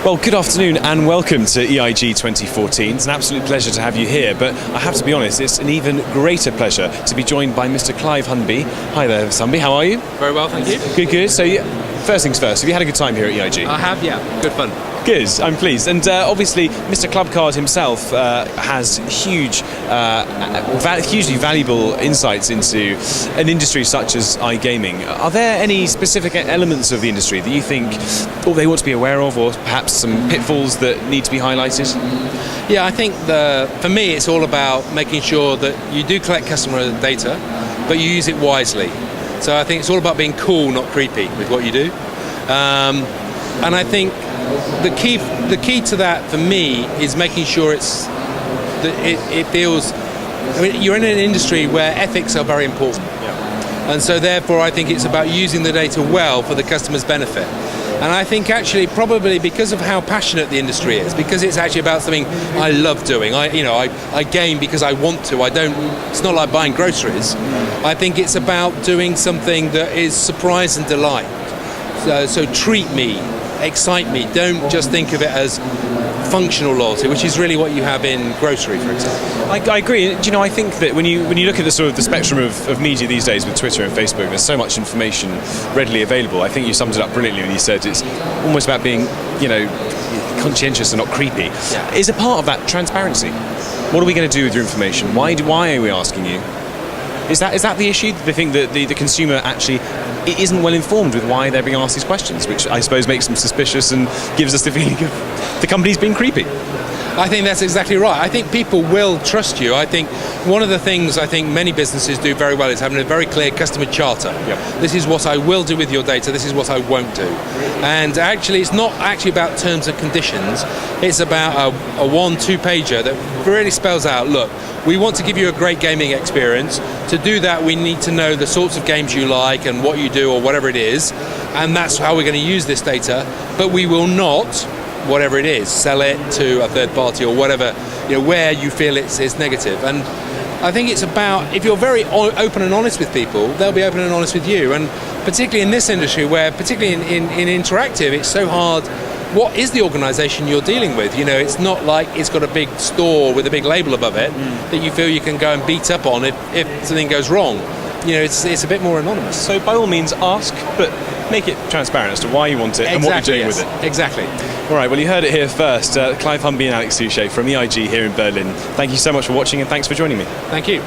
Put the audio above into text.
Well, good afternoon and welcome to EIG 2014. It's an absolute pleasure to have you here, but I have to be honest, it's an even greater pleasure to be joined by Mr. Clive Humby. Hi there, Mr. Humby, how are you? Very well, thank you. Good, good. So, first things first, have you had a good time here at EIG? I have, yeah. Good fun. Good, I'm pleased. And obviously, Mr. Clubcard himself has hugely valuable insights into an industry such as iGaming. Are there any specific elements of the industry that you think they want to be aware of, or perhaps some pitfalls that need to be highlighted? Yeah, I think for me it's all about making sure that you do collect customer data, but you use it wisely. So I think it's all about being cool, not creepy, with what you do. And I think the key to that for me is making sure it feels. I mean, you're in an industry where ethics are very important, and so therefore I think it's about using the data well for the customer's benefit. And I think actually probably because of how passionate the industry is, because it's actually about something I love doing. I game because I want to. I don't. It's not like buying groceries. I think it's about doing something that is surprise and delight. So treat me, excite me. Don't just think of it as functional loyalty, which is really what you have in grocery, for example. I agree. Do you know, I think that when you look at the sort of the spectrum of media these days with Twitter and Facebook, there's so much information readily available. I think you summed it up brilliantly when you said it's almost about being, conscientious and not creepy. Yeah. Is a part of that transparency? What are we going to do with your information? Why are we asking you? Is that the issue? They think that the consumer actually isn't well informed with why they're being asked these questions, which I suppose makes them suspicious and gives us the feeling of the company's being creepy. I think that's exactly right. I think people will trust you. I think one of the things I think many businesses do very well is having a very clear customer charter. Yep. This is what I will do with your data, this is what I won't do. And actually it's not actually about terms and conditions, it's about a 1-2 pager that really spells out, look, we want to give you a great gaming experience. To do that, we need to know the sorts of games you like and what you do or whatever it is, and that's how we're going to use this data, but we will not, whatever it is, sell it to a third party or whatever, where you feel it's negative. And I think it's about, if you're very open and honest with people, they'll be open and honest with you. And particularly in this industry where, particularly in interactive, it's so hard. What is the organisation you're dealing with? It's not like it's got a big store with a big label above it that you feel you can go and beat up on if something goes wrong. It's a bit more anonymous. So by all means ask, but make it transparent as to why you want it and what you're doing with it. Exactly. All right, well, you heard it here first. Clive Humby and Alex Suchet from EIG here in Berlin. Thank you so much for watching and thanks for joining me. Thank you.